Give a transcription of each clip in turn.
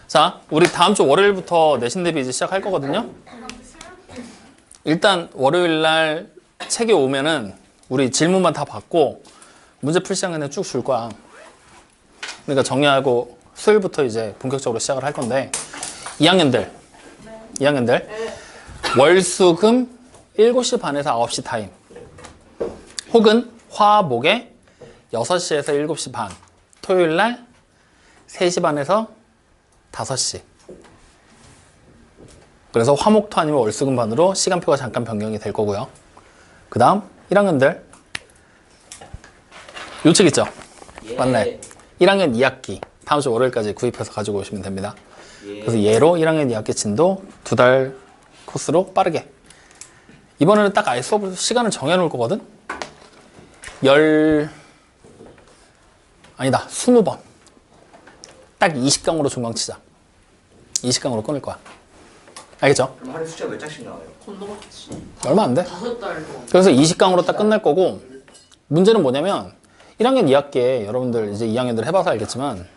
자, 우리 다음 주 월요일부터 내신 대비 이제 시작할 거거든요. 일단 월요일 날 책이 오면은 우리 질문만 다 받고 문제 풀 시간 그냥 쭉 줄 거야. 그러니까 정리하고 수요일부터 이제 본격적으로 시작을 할 건데 2학년들 월수금 7시 반에서 9시 타임 혹은 화, 목에 6시에서 7시 반 토요일 날 3시 반에서 5시. 그래서 화목토 아니면 월수금 반으로 시간표가 잠깐 변경이 될 거고요. 그 다음 1학년들 요 책 있죠? 맞네. 1학년 2학기 다음 주 월요일까지 구입해서 가지고 오시면 됩니다. 그래서 얘로 1학년 2학기 진도 2달 코스로 빠르게. 이번에는 딱 아예 수업 시간을 정해놓을 거거든? 20번. 딱 20강으로 중강 치자. 20강으로 끊을 거야. 알겠죠? 그럼 하루에 숫자 몇 장씩 나와요? 얼마 안 돼. 5달 동안. 그래서 20강으로 딱 끝날 거고, 문제는 뭐냐면 1학년 2학기에 여러분들 이제 2학년들 해봐서 알겠지만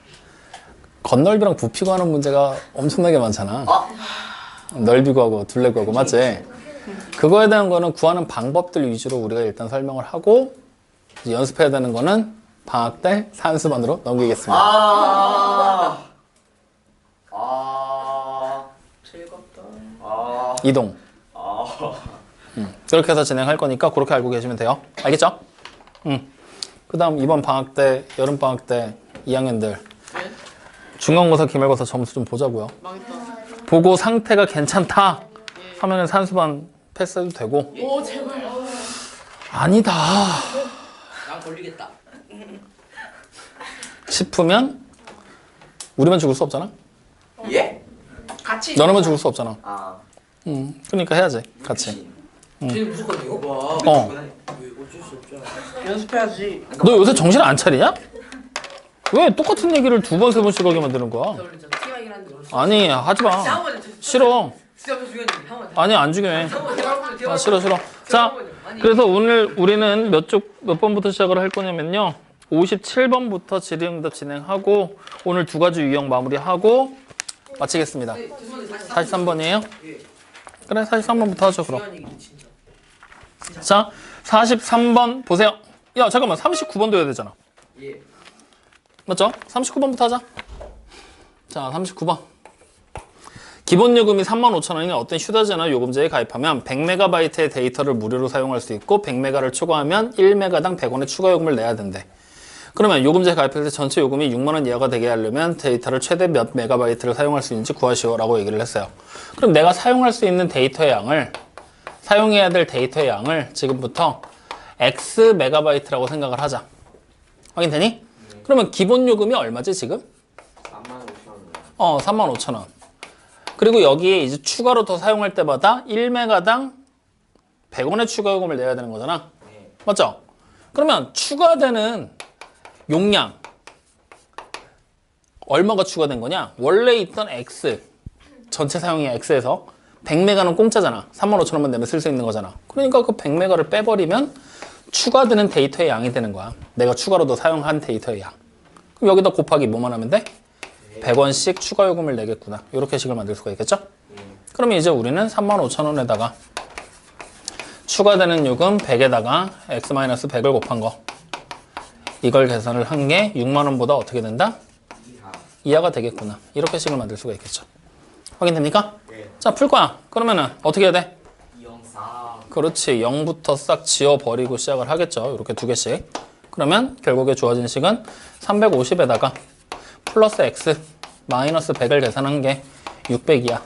건널비랑 부피 구하는 문제가 엄청나게 많잖아. 넓이 구하고 둘레 구하고 맞지? 그거에 대한 거는 구하는 방법들 위주로 우리가 일단 설명을 하고 이제 연습해야 되는 거는 방학 때 산수반으로 넘기겠습니다. 즐겁다. 이동. 그렇게 해서 진행할 거니까 그렇게 알고 계시면 돼요. 알겠죠? 그 다음 이번 방학 때, 여름 방학 때 2학년들 네? 중간고사, 기말고사 점수 좀 보자고요. 망했다. 보고 상태가 괜찮다 하면은 산수반 패스해도 되고 오 제발. 아니다 난 걸리겠다. 싶으면 우리만 죽을 수 없잖아. 예? 같이. 너네만 죽을 수 없잖아. 그러니까 해야지 같이. 쟤는 무조건 이거 봐. 어. 어쩔 수 없잖아. 연습해야지. 너 요새 정신 안 차리냐? 왜 똑같은 얘기를 2번, 3번씩 하게 만드는 거야? 티가이긴 한데. 아니 하지 마. 싫어. 진짜 중요한 얘기 한 번. 아니 안 중요해. 아 싫어. 자, 그래서 오늘 우리는 몇 번부터 시작을 할 거냐면요. 57번부터 질의응답 진행하고 오늘 2가지 유형 마무리하고 마치겠습니다. 43번이에요? 그래 43번부터 하죠 그럼. 자 43번 보세요. 야 잠깐만 39번도 해야 되잖아. 맞죠? 39번부터 하자. 자 39번 기본 요금이 35,000원인 어떤 휴대전화 요금제에 가입하면 100MB의 데이터를 무료로 사용할 수 있고 100MB를 초과하면 1MB당 100원의 추가 요금을 내야 된대. 그러면 요금제에 가입할 때 전체 요금이 6만원 이하가 되게 하려면 데이터를 최대 몇 메가바이트를 사용할 수 있는지 구하시오 라고 얘기를 했어요. 그럼 내가 사용할 수 있는 데이터의 양을 사용해야 될 데이터의 양을 지금부터 X 메가바이트라고 생각을 하자. 확인되니? 그러면 기본 요금이 얼마지 지금? 35,000원. 35,000원. 그리고 여기에 이제 추가로 더 사용할 때마다 1메가당 100원의 추가 요금을 내야 되는 거잖아. 맞죠? 그러면 추가되는 용량 얼마가 추가된 거냐? 원래 있던 X 전체 사용이 X에서 100메가는 공짜잖아. 35,000원만 내면 쓸 수 있는 거잖아. 그러니까 그 100메가를 빼버리면 추가되는 데이터의 양이 되는 거야. 내가 추가로 더 사용한 데이터의 양. 그럼 여기다 곱하기 뭐만 하면 돼? 100원씩 추가 요금을 내겠구나. 이렇게 식을 만들 수가 있겠죠? 그러면 이제 우리는 35,000원에다가 추가되는 요금 100에다가 X-100을 곱한 거 이걸 계산을 한 게 6만원보다 어떻게 된다? 이하가 되겠구나. 이렇게 식을 만들 수가 있겠죠. 확인됩니까? 자, 풀 거야. 그러면은 어떻게 해야 돼? 204. 그렇지. 0부터 싹 지워버리고 시작을 하겠죠. 이렇게 2개씩. 그러면 결국에 주어진 식은 350에다가 플러스 X 마이너스 100을 계산한 게 600이야.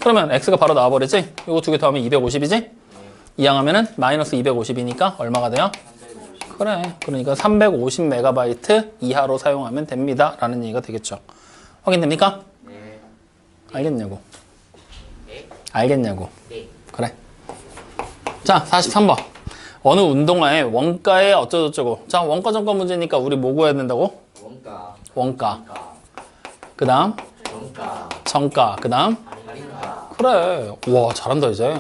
그러면 X가 바로 나와버리지? 이거 2개 더하면 250이지? 이항하면은 마이너스 250이니까 얼마가 돼요? 그래. 그러니까 350MB 이하로 사용하면 됩니다. 라는 얘기가 되겠죠. 확인됩니까? 네. 알겠냐고. 네. 알겠냐고. 네. 그래. 자, 43번. 어느 운동화의 원가에 어쩌고저쩌고. 자, 원가 정가 문제니까 우리 뭐 구해야 된다고? 원가. 그 다음? 정가. 그 다음? 그래. 와, 잘한다 이제.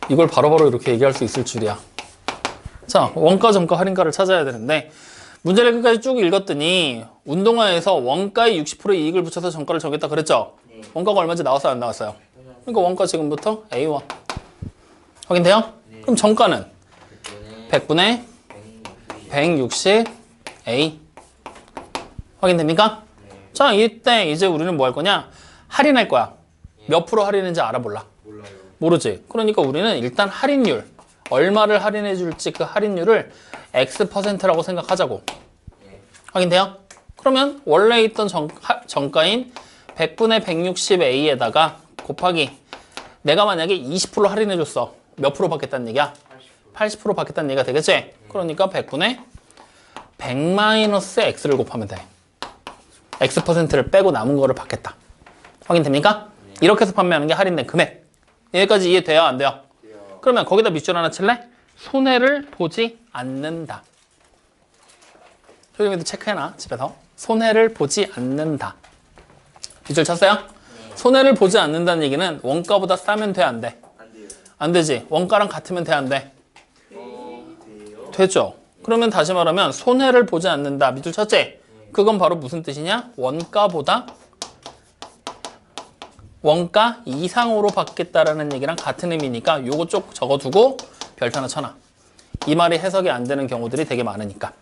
이걸 바로바로 이렇게 얘기할 수 있을 줄이야. 자, 원가, 정가, 할인가를 찾아야 되는데 문제를 끝까지 쭉 읽었더니 운동화에서 원가에 60%의 이익을 붙여서 정가를 정했다 그랬죠? 네. 원가가 얼마인지 나왔어요, 안 나왔어요? 그러니까 원가 지금부터 A1. 확인돼요? 네. 그럼 정가는 100분의 100분의 160 A. 확인됩니까? 네. 자, 이때 이제 우리는 뭐 할 거냐? 할인할 거야. 몇 프로 할인인지 알아 몰라? 몰라요. 모르지. 그러니까 우리는 일단 할인율, 얼마를 할인해 줄지 그 할인율을 X%라고 생각하자고. 네. 확인돼요? 그러면 원래 있던 정가인 100분의 160A에다가 곱하기 내가 만약에 20% 할인해 줬어. 몇 프로 받겠다는 얘기야? 80% 받겠다는 얘기가 되겠지? 그러니까 100분의 100-X를 곱하면 돼. X%를 빼고 남은 거를 받겠다. 확인됩니까? 이렇게 해서 판매하는 게 할인된 금액. 여기까지 이해돼요? 안 돼요? 그러면 거기다 밑줄 하나 칠래? 손해를 보지 않는다. 소정이도 체크해놔, 집에서. 손해를 보지 않는다. 밑줄 쳤어요? 손해를 보지 않는다는 얘기는 원가보다 싸면 돼, 안 돼? 안 돼요. 안 되지. 원가랑 같으면 돼, 안 돼? 돼요. 되죠. 그러면 다시 말하면 손해를 보지 않는다. 밑줄 쳤지? 그건 바로 무슨 뜻이냐? 원가 이상으로 받겠다라는 얘기랑 같은 의미니까 요거 쪽 적어두고 별표 하나 쳐놔. 이 말이 해석이 안 되는 경우들이 되게 많으니까.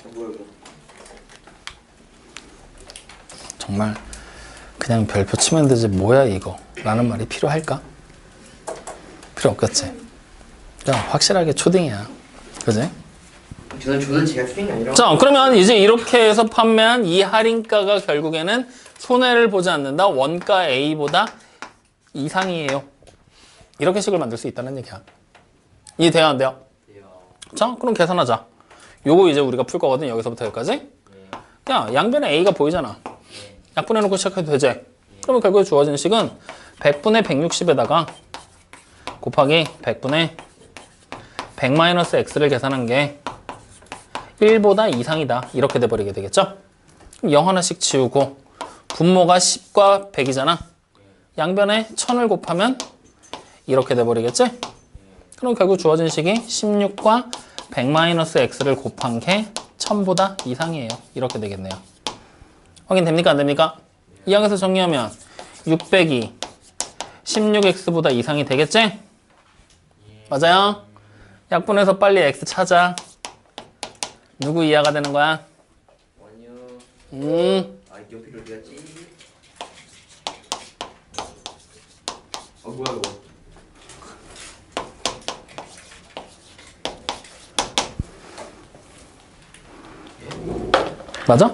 뭐야 이거? 정말 그냥 별표 치면 되지 뭐야 이거 라는 말이 필요할까? 필요 없겠지. 야, 확실하게 초딩이야. 그지? 저는 제가 추진이 아니라. 자, 그러면 이제 이렇게 해서 판매한 이 할인가가 결국에는 손해를 보지 않는다. 원가 A보다 이상이에요. 이렇게 식을 만들 수 있다는 얘기야. 이해돼요? 안 돼요? 돼요. 자, 그럼 계산하자. 요거 이제 우리가 풀 거거든. 여기서부터 여기까지. 네. 야, 양변에 A가 보이잖아. 약분해놓고 시작해도 되지? 그러면 결국에 주어진 식은 100분의 160에다가 곱하기 100분의 100-X를 계산한 게 1보다 이상이다. 이렇게 돼버리게 되겠죠? 그럼 0 하나씩 지우고 분모가 10과 100이잖아. 양변에 1000을 곱하면 이렇게 돼버리겠지? 그럼 결국 주어진 식이 16과 100-X를 곱한 게 1000보다 이상이에요. 이렇게 되겠네요. 확인됩니까? 안 됩니까? 이 항에서 정리하면 600이 16X보다 이상이 되겠지? 맞아요? 약분해서 빨리 X 찾아. 누구 이하가 되는 거야? 원유. 아 옆에 어디 갔지? 뭐야 이거? 맞아?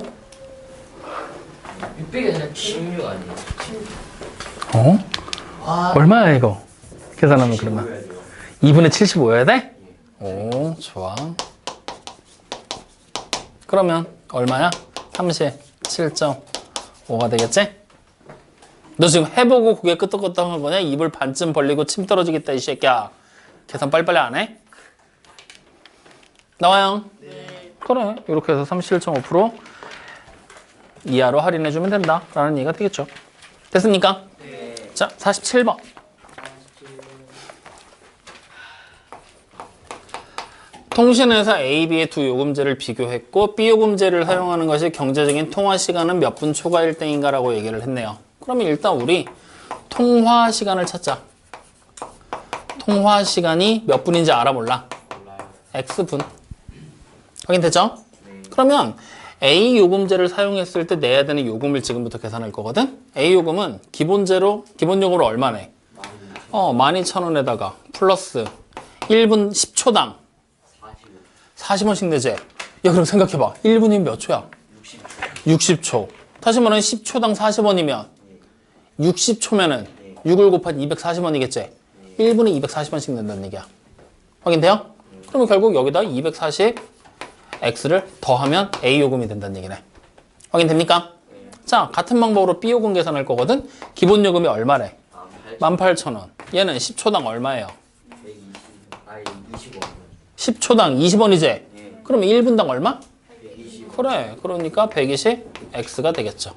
600이 아니라 16 아니에요? 어? 와. 얼마야 이거? 계산하면 그러면 뭐야 돼요? 2분의 75여야 돼? 오, 좋아. 그러면 얼마야? 37.5가 되겠지? 너 지금 해보고 그게 끄떡끄떡한 거냐? 입을 반쯤 벌리고 침 떨어지겠다 이 새끼야. 계산 빨리빨리 안 해? 나와요? 네. 그래, 이렇게 해서 37.5% 이하로 할인해주면 된다 라는 얘기가 되겠죠. 됐습니까? 네. 자, 47번. 통신회사 A, B의 두 요금제를 비교했고 B 요금제를 사용하는 것이 경제적인 통화 시간은 몇 분 초과일 때인가 라고 얘기를 했네요. 그러면 일단 우리 통화 시간을 찾자. 통화 시간이 몇 분인지 알아 몰라? 몰라요. X분. 확인됐죠? 네. 그러면 A 요금제를 사용했을 때 내야 되는 요금을 지금부터 계산할 거거든? A 요금은 기본 요금으로 얼마네? 12,000원에다가 플러스 1분 10초당 40원씩 내지? 야, 그럼 생각해봐. 1분이면 몇 초야? 60초. 다시 말하면 10초당 40원이면 60초면은 6을 곱한 240원이겠지? 1분에 240원씩 낸다는 얘기야. 확인돼요? 그러면 결국 여기다 240X를 더하면 A 요금이 된다는 얘기네. 확인됩니까? 자, 같은 방법으로 B 요금 계산할 거거든? 기본 요금이 얼마래? 18,000원. 얘는 10초당 얼마예요? 25원. 10초당 20원이지? 네. 그럼 1분당 얼마? 120. 그래. 그러니까 120X가 되겠죠.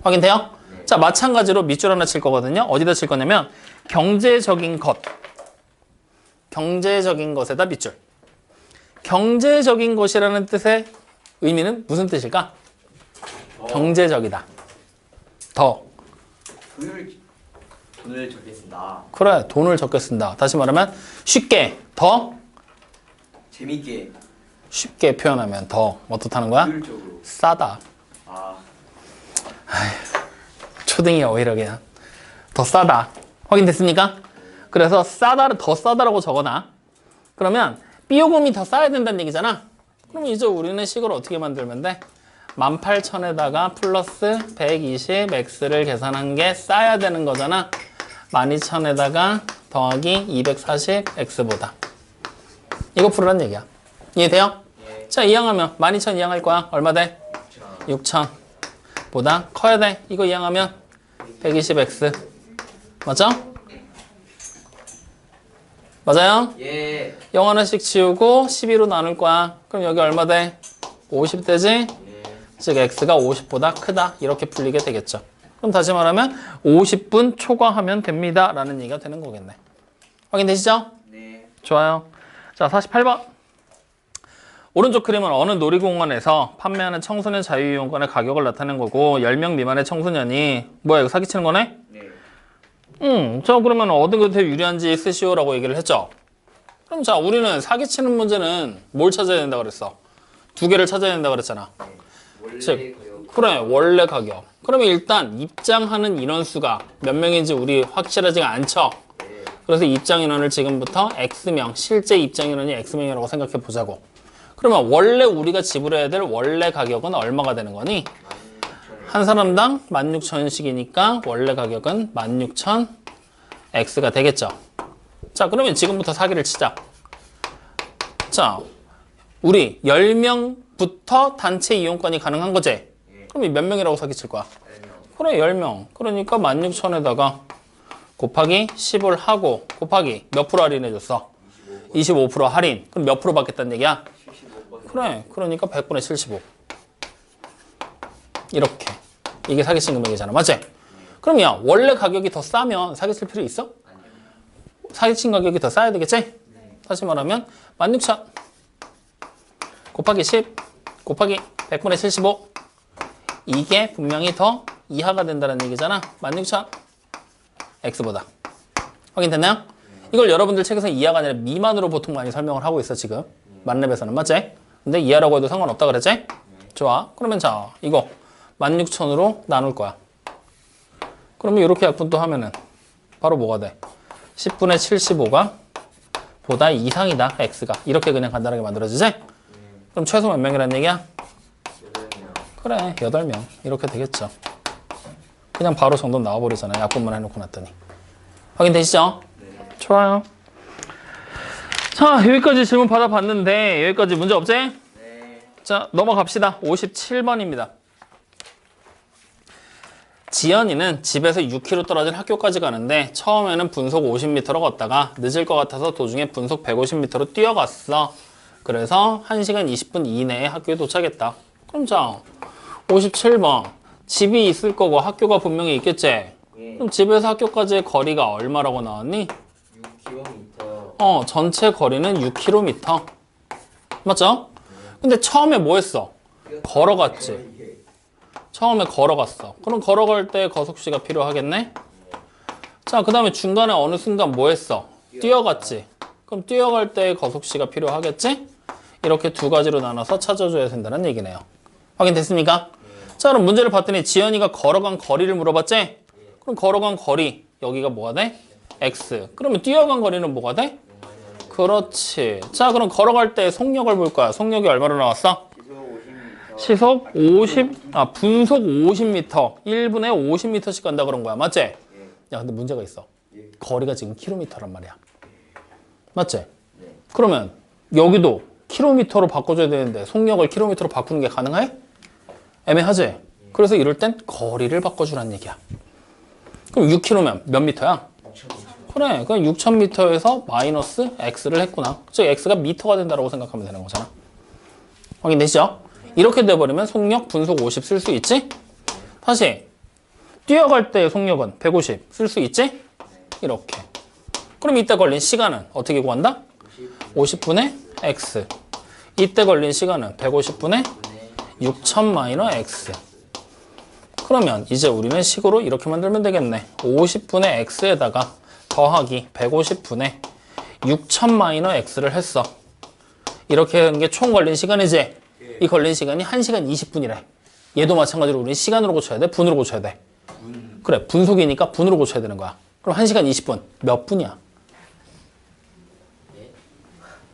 확인돼요? 자, 마찬가지로 밑줄 하나 칠 거거든요. 어디다 칠 거냐면 경제적인 것에다 밑줄. 경제적인 것이라는 뜻의 의미는 무슨 뜻일까? 경제적이다. 더. 돈을 적게 쓴다. 그래, 돈을 적게 쓴다. 다시 말하면 쉽게, 더 재밌게. 쉽게 표현하면 더 어떻다는 거야? 효율적으로. 싸다. 아. 초등이 오히려 그냥 더 싸다. 확인됐습니까? 그래서 싸다를 더 싸다라고 적어놔. 그러면 비요금이 더 싸야 된다는 얘기잖아. 그럼 이제 우리는 식을 어떻게 만들면 돼? 18,000에다가 플러스 120x를 계산한 게 싸야 되는 거잖아. 12,000에다가 더하기 240x보다. 이거 풀으란 얘기야. 이해돼요? 예. 자, 이항하면 12,000 이항할 거야. 얼마 돼? 6,000 보다 커야 돼. 이거 이항하면 120x. 맞죠? 맞아요? 예. 0 하나씩 지우고 12로 나눌 거야. 그럼 여기 얼마 돼? 50 되지? 예. 즉 x가 50보다 크다. 이렇게 풀리게 되겠죠. 그럼 다시 말하면 50분 초과하면 됩니다. 라는 얘기가 되는 거겠네. 확인되시죠? 네. 좋아요. 자, 48번. 오른쪽 그림은 어느 놀이공원에서 판매하는 청소년 자유이용권의 가격을 나타낸 거고 10명 미만의 청소년이 뭐야 이거 사기치는 거네? 네. 자 그러면 어느 것에 유리한지 쓰시오라고 얘기를 했죠. 그럼 자 우리는 사기치는 문제는 뭘 찾아야 된다 그랬어? 두 개를 찾아야 된다 그랬잖아. 원래 즉, 가격. 그래 원래 가격. 그러면 일단 입장하는 인원수가 몇 명인지 우리 확실하지가 않죠. 네. 그래서 입장 인원을 지금부터 X명, 실제 입장 인원이 X명이라고 생각해 보자고. 그러면 원래 우리가 지불해야 될 원래 가격은 얼마가 되는 거니? 한 사람당 16,000원씩이니까 원래 가격은 16,000X가 되겠죠. 자, 그러면 지금부터 사기를 치자. 자, 우리 10명부터 단체 이용권이 가능한 거지? 그럼 몇 명이라고 사기칠 거야? 그래, 10명. 그러니까 16,000에다가 곱하기 10을 하고 곱하기 몇 프로 할인해줬어? 25% 할인. 그럼 몇 프로 받겠다는 얘기야? 그래, 그러니까 100분의 75. 이렇게. 이게 사기친 금액이잖아. 맞지? 그럼 야, 원래 가격이 더 싸면 사기칠 필요 있어? 사기친 가격이 더 싸야 되겠지? 다시 말하면 16,000 곱하기 10 곱하기 100분의 75. 이게 분명히 더 이하가 된다는 얘기잖아. 16,000 X보다. 확인됐나요? 이걸 여러분들 책에서 이하가 아니라 미만으로 보통 많이 설명을 하고 있어 지금. 만렙에서는. 맞지? 근데 이하라고 해도 상관없다 그랬지? 좋아. 그러면 자 이거 16,000으로 나눌 거야. 그러면 이렇게 약분도 하면은 바로 뭐가 돼? 10분의 75가 보다 이상이다. X가. 이렇게 그냥 간단하게 만들어지지? 그럼 최소 몇 명이라는 얘기야? 8명. 그래 8명. 이렇게 되겠죠. 그냥 바로 정도 나와버리잖아. 약분만 해놓고 났더니. 확인되시죠? 네. 좋아요. 자, 여기까지 질문 받아봤는데 여기까지 문제 없지? 네. 자, 넘어갑시다. 57번입니다. 지연이는 집에서 6km 떨어진 학교까지 가는데 처음에는 분속 50m로 걷다가 늦을 것 같아서 도중에 분속 150m로 뛰어갔어. 그래서 1시간 20분 이내에 학교에 도착했다. 그럼 자, 57번. 집이 있을 거고 학교가 분명히 있겠지? 예. 그럼 집에서 학교까지의 거리가 얼마라고 나왔니? 6km. 전체 거리는 6km. 맞죠? 근데 처음에 뭐 했어? 걸어갔지. 처음에 걸어갔어. 그럼 걸어갈 때 거속시가 필요하겠네? 자, 그 다음에 중간에 어느 순간 뭐 했어? 뛰어갔지. 그럼 뛰어갈 때 거속시가 필요하겠지? 이렇게 두 가지로 나눠서 찾아줘야 된다는 얘기네요. 확인됐습니까? 자, 그럼 문제를 봤더니 지연이가 걸어간 거리를 물어봤지? 그럼 걸어간 거리, 여기가 뭐가 돼? X. 그러면 뛰어간 거리는 뭐가 돼? 그렇지. 자, 그럼 걸어갈 때 속력을 볼 거야. 속력이 얼마로 나왔어? 시속 50m. 분속 50m. 1분에 50m씩 간다 그런 거야. 맞지? 야, 근데 문제가 있어. 거리가 지금 킬로미터란 말이야. 맞지? 그러면 여기도 킬로미터로 바꿔줘야 되는데 속력을 킬로미터로 바꾸는 게 가능해? 애매하지? 그래서 이럴 땐 거리를 바꿔주란 얘기야. 그럼 6km면 몇 미터야? 그래, 그냥 6,000m에서 마이너스 x를 했구나. 즉 x가 미터가 된다고 생각하면 되는 거잖아. 확인되시죠? 이렇게 돼버리면 속력 분속 50 쓸 수 있지? 다시 뛰어갈 때 속력은 150 쓸 수 있지? 이렇게. 그럼 이때 걸린 시간은 어떻게 구한다? 50분의 x. 이때 걸린 시간은 150분의 6000 마이너 x. 그러면 이제 우리는 식으로 이렇게 만들면 되겠네. 50분의 x에다가 더하기 150분의 6000 마이너 x를 했어. 이렇게 하는 게 총 걸린 시간이지. 이 걸린 시간이 1시간 20분이래. 얘도 마찬가지로 우리는 시간으로 고쳐야 돼? 분으로 고쳐야 돼? 그래, 분속이니까 분으로 고쳐야 되는 거야. 그럼 1시간 20분 몇 분이야?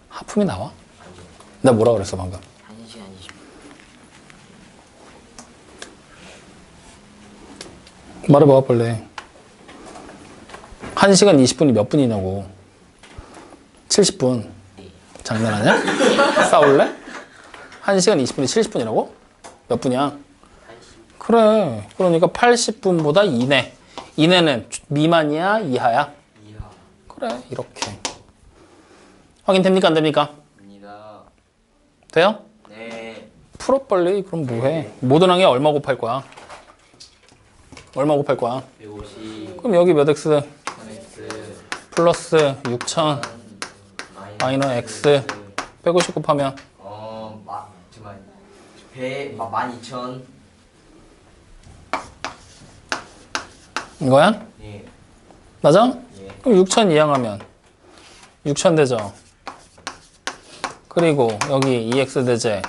하품이 나와? 내가 뭐라 그랬어 방금? 1시간 20분. 말해봐 빨리. 1시간 20분이 몇 분이냐고. 70분. 장난하냐? 싸울래? 1시간 20분이 70분이라고? 몇 분이야? 그래. 그러니까 80분보다 이내. 이내는 미만이야? 이하야? 이하. 그래. 이렇게. 확인됩니까? 안 됩니까? 입니다. 돼요? 네. 풀어 빨리. 그럼 뭐해? 모든 항에 얼마 곱할 거야? 얼마 곱할 거야? 150. 그럼 여기 몇 x? 3x. 플러스 6000 마이너 x 150 곱하면 잠깐만. 12,000. 이거야? 예. 맞아? 예. 그럼 6000 이항하면 6000 되죠. 그리고 여기 2x 되지. 예.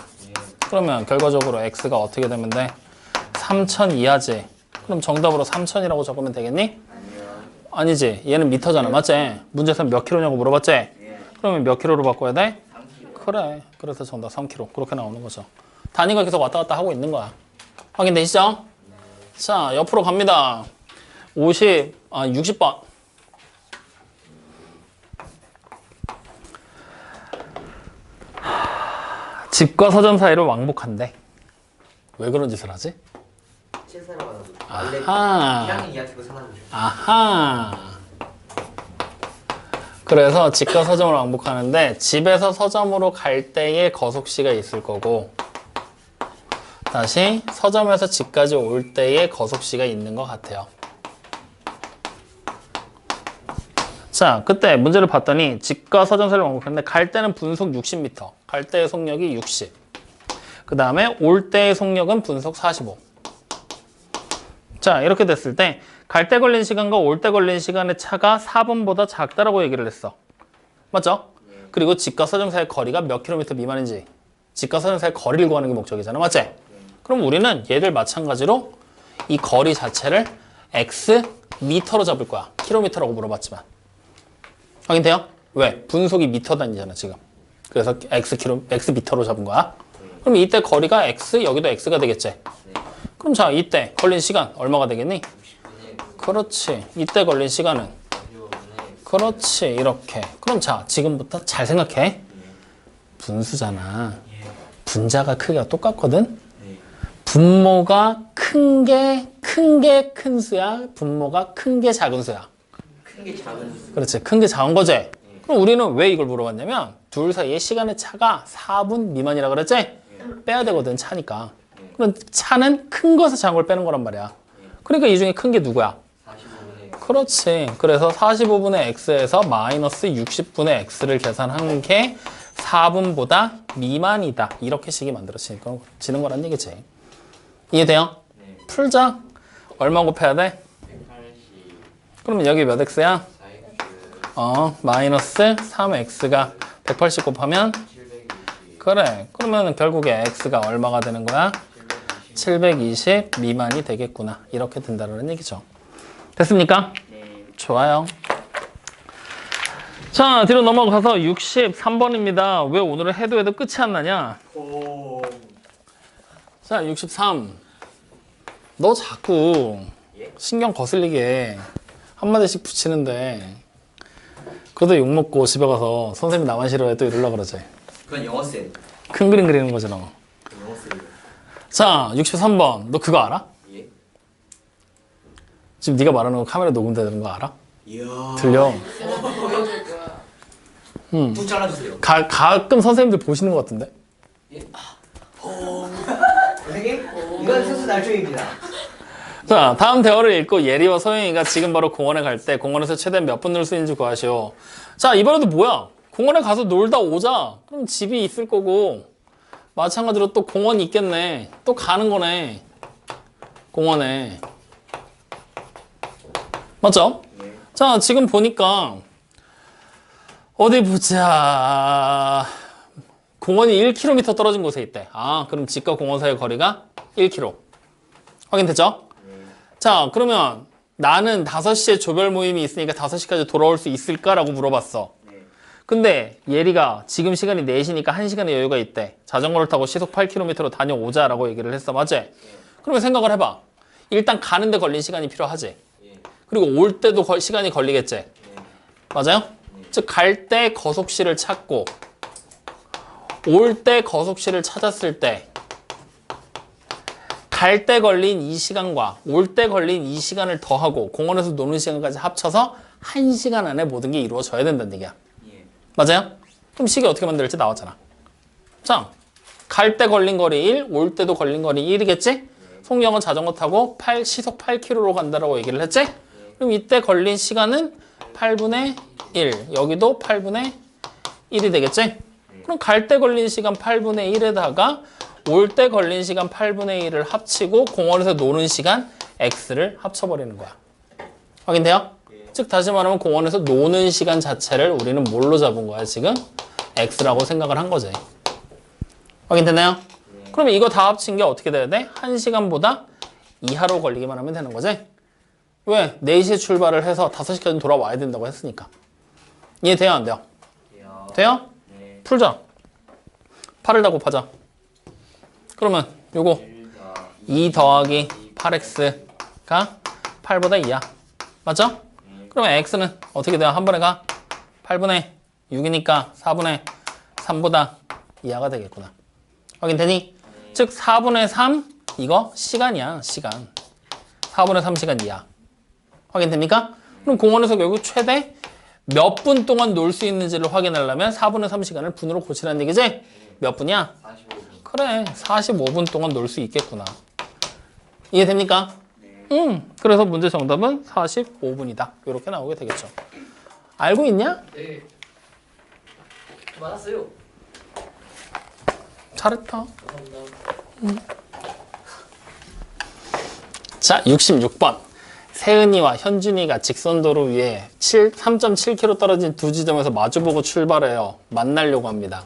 그러면 결과적으로 x가 어떻게 되면 돼? 3000 이하지. 그럼 정답으로 3000이라고 적으면 되겠니? 아니요. 아니지. 얘는 미터잖아. 맞지? 문제에서 몇 킬로냐고 물어봤지? 예. 그러면 몇 킬로로 바꿔야 돼? 3kg. 그래. 그래서 정답 3kg. 그렇게 나오는 거죠. 단위가 계속 왔다 갔다 하고 있는 거야. 확인되시죠? 자, 옆으로 갑니다. 60번. 집과 서점 사이를 왕복한대. 왜 그런 짓을 하지? 실사로 가는 거. 아하. 1학년 2학기 거 사는 거. 아하. 그래서 집과 서점을 왕복하는데 집에서 서점으로 갈 때의 거속시가 있을 거고 다시 서점에서 집까지 올 때의 거속시가 있는 것 같아요. 자, 그때 문제를 봤더니 집과 서점 사이를 왕복하는데 갈 때는 분속 60m, 갈 때의 속력이 60. 그 다음에 올 때의 속력은 분속 45. 자, 이렇게 됐을 때 갈 때 걸린 시간과 올 때 걸린 시간의 차가 4분보다 작다라고 얘기를 했어. 맞죠? 그리고 집과 서점 사이의 거리가 몇 킬로미터 미만인지 집과 서점 사이의 거리를 구하는 게 목적이잖아. 맞지? 그럼 우리는 얘를 마찬가지로 이 거리 자체를 x 미터로 잡을 거야. 킬로미터라고 물어봤지만. 확인돼요? 왜? 분속이 미터 단위잖아 지금. 그래서 x 미터로 잡은 거야. 그럼 이때 거리가 x, 여기도 x가 되겠지? 그럼 자, 이때 걸린 시간 얼마가 되겠니? 그렇지. 이때 걸린 시간은? 그렇지. 이렇게. 그럼 자, 지금부터 잘 생각해. 분수잖아. 분자가 크기가 똑같거든? 분모가 큰 게 큰 수야? 분모가 큰 게 작은 수야? 큰 게 작은 수. 그렇지. 큰 게 작은 거지? 그럼 우리는 왜 이걸 물어봤냐면 둘 사이의 시간의 차가 4분 미만이라 그랬지? 빼야 되거든, 차니까. 그럼 차는 큰 것에서 작은 걸 빼는 거란 말이야. 그러니까 이 중에 큰 게 누구야? 45분의 그렇지. 그래서 45분의 x에서 마이너스 60분의 x를 계산한 게 4분보다 미만이다. 이렇게 식이 만들어지는 거란 얘기지. 이해돼요? 네. 풀자. 얼마 곱해야 돼? 180. 그러면 여기 몇 x야? 4x. 마이너스 3x가 180 곱하면 720. 그래. 그러면 결국에 x가 얼마가 되는 거야? 720 미만이 되겠구나. 이렇게 된다는 얘기죠. 됐습니까? 네. 좋아요. 자, 뒤로 넘어가서 63번입니다. 왜 오늘은 해도 끝이 안 나냐? 자, 63. 너 자꾸 신경 거슬리게 한마디씩 붙이는데 그래도 욕먹고 집에 가서 선생님이 나만 싫어해 또 이러려고 그러지. 그건 영어쌤. 큰 그림 그리는 거잖아. 영어쌤. 자, 63번. 너 그거 알아? 예. 지금 네가 말하는 거 카메라 녹음되는 거 알아? 이야. 들려. 보여줄 거야. 뚝 잘라주세요. 가끔 선생님들 보시는 것 같은데? 선생님, 이건 순수 날조입니다. 자, 다음 대화를 읽고 예리와 소영이가 지금 바로 공원에 갈 때 공원에서 최대 몇 분 놀 수 있는지 구하시오. 자, 이번에도 뭐야? 공원에 가서 놀다 오자. 그럼 집이 있을 거고 마찬가지로 또 공원이 있겠네. 또 가는 거네. 공원에. 맞죠? 자, 지금 보니까 어디 보자. 공원이 1km 떨어진 곳에 있대. 아, 그럼 집과 공원 사이의 거리가 1km. 확인됐죠? 자, 그러면 나는 5시에 조별 모임이 있으니까 5시까지 돌아올 수 있을까라고 물어봤어. 근데 예리가 지금 시간이 4시니까 1시간의 여유가 있대. 자전거를 타고 시속 8km로 다녀오자라고 얘기를 했어. 맞지? 그러면 생각을 해봐. 일단 가는데 걸린 시간이 필요하지. 그리고 올 때도 시간이 걸리겠지. 맞아요? 즉 갈 때 거속시를 찾고 올 때 거속시를 찾았을 때 갈 때 걸린 이 시간과 올 때 걸린 이 시간을 더하고 공원에서 노는 시간까지 합쳐서 1시간 안에 모든 게 이루어져야 된다는 얘기야. 맞아요? 그럼 시계 어떻게 만들지 나왔잖아. 자, 갈 때 걸린 거리 1, 올 때도 걸린 거리 1이겠지? 송영은 자전거 타고 시속 8km로 간다라고 얘기를 했지? 그럼 이때 걸린 시간은 8분의 1, 여기도 8분의 1이 되겠지? 그럼 갈 때 걸린 시간 8분의 1에다가 올 때 걸린 시간 8분의 1을 합치고 공원에서 노는 시간 x를 합쳐버리는 거야. 확인돼요? 즉 다시 말하면 공원에서 노는 시간 자체를 우리는 뭘로 잡은 거야 지금? x라고 생각을 한 거지. 확인되나요? 그럼 이거 다 합친 게 어떻게 돼야 돼? 1시간보다 이하로 걸리기만 하면 되는 거지. 왜? 4시에 출발을 해서 5시까지 돌아와야 된다고 했으니까. 이해돼요? 안 돼요? 돼요? 풀자. 8을 다 곱하자. 그러면 요거 2 더하기 8x가 8보다 2야. 맞죠? 그러면 x는 어떻게 돼요? 한 번에 가? 8분의 6이니까 4분의 3보다 2하가 되겠구나. 확인되니? 즉 4분의 3 이거 시간이야. 시간. 4분의 3시간 2야. 확인됩니까? 그럼 공원에서 결국 최대 몇 분 동안 놀 수 있는지를 확인하려면 4분의 3시간을 분으로 고치라는 얘기지? 몇 분이야? 45분. 그래, 45분 동안 놀 수 있겠구나. 이해됩니까? 그래서 문제 정답은 45분이다. 이렇게 나오게 되겠죠. 알고 있냐? 네. 맞았어요. 잘했다. 감사합니다. 자, 66번. 세은이와 현준이가 직선도로 위에 3.7km 떨어진 두 지점에서 마주보고 출발해요. 만나려고 합니다.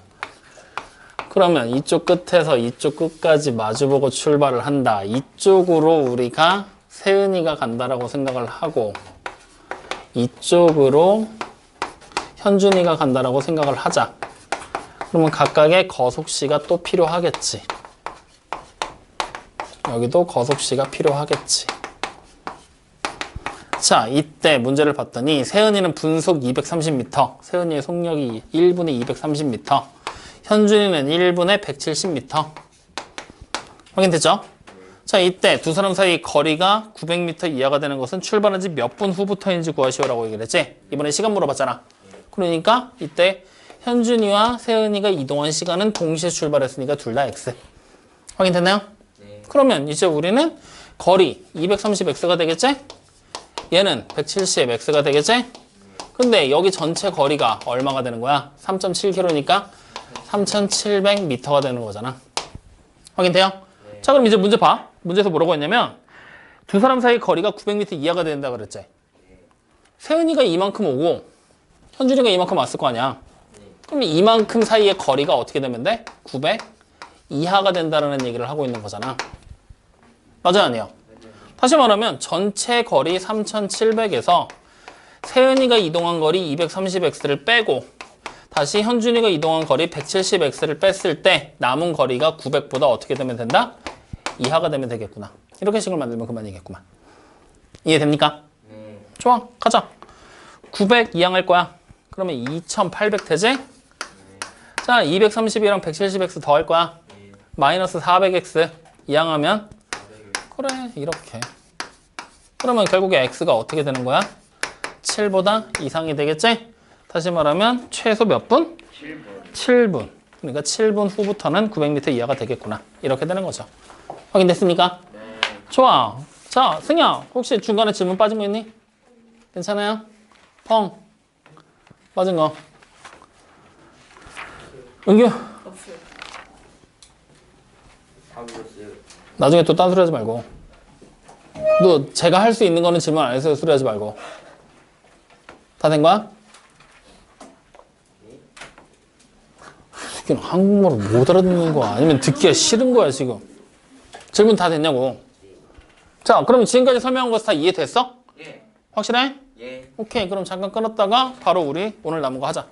그러면 이쪽 끝에서 이쪽 끝까지 마주보고 출발을 한다. 이쪽으로 우리가 세은이가 간다라고 생각을 하고 이쪽으로 현준이가 간다라고 생각을 하자. 그러면 각각의 거속시가 또 필요하겠지. 여기도 거속시가 필요하겠지. 자, 이때 문제를 봤더니 세은이는 분속 230m, 세은이의 속력이 1분에 230m, 현준이는 1분에 170m. 확인됐죠? 자, 이때 두 사람 사이 거리가 900m 이하가 되는 것은 출발한 지 몇 분 후부터인지 구하시오라고 얘기를 했지? 이번에 시간 물어봤잖아. 그러니까 이때 현준이와 세은이가 이동한 시간은 동시에 출발했으니까 둘 다 x. 확인됐나요? 네. 그러면 이제 우리는 거리 230x가 되겠지? 얘는 170x가 되겠지? 근데 여기 전체 거리가 얼마가 되는 거야? 3.7km니까 3,700m가 되는 거잖아. 확인돼요? 네. 자, 그럼 이제 문제 봐. 문제에서 뭐라고 했냐면 두 사람 사이 거리가 900m 이하가 된다 그랬지? 세은이가 이만큼 오고 현준이가 이만큼 왔을 거 아니야. 그럼 이만큼 사이의 거리가 어떻게 되면 돼? 900 이하가 된다는 얘기를 하고 있는 거잖아. 맞아요, 아니에요? 다시 말하면 전체 거리 3,700에서 세은이가 이동한 거리 230x를 빼고 다시 현준이가 이동한 거리 170x를 뺐을 때 남은 거리가 900보다 어떻게 되면 된다? 이하가 되면 되겠구나. 이렇게 식을 만들면 그만이겠구만. 이해됩니까? 네. 좋아, 가자. 900 이항할 거야. 그러면 2800 되지? 자, 230이랑 170x 더할 거야. 마이너스 400x 이항하면 그래, 이렇게. 그러면 결국에 x가 어떻게 되는 거야? 7보다 이상이 되겠지? 다시 말하면 최소 몇 분? 7분. 7분. 그러니까 7분 후부터는 900m 이하가 되겠구나. 이렇게 되는 거죠. 확인됐습니까? 네. 좋아. 자, 승희야, 혹시 중간에 질문 빠진 거 있니? 괜찮아요? 펑. 빠진 거. 은규 없어요. 다 불렀어요. 나중에 또 딴소리 하지 말고. 너 제가 할 수 있는 거는 질문 안 해서 소리 하지 말고. 다 된 거야? 이게 한국말을 못 알아듣는 거야? 아니면 듣기가 싫은 거야 지금? 질문 다 됐냐고. 자, 그럼 지금까지 설명한 거 다 이해됐어? 예. 확실해? 예. 오케이, 그럼 잠깐 끊었다가 바로 우리 오늘 남은 거 하자.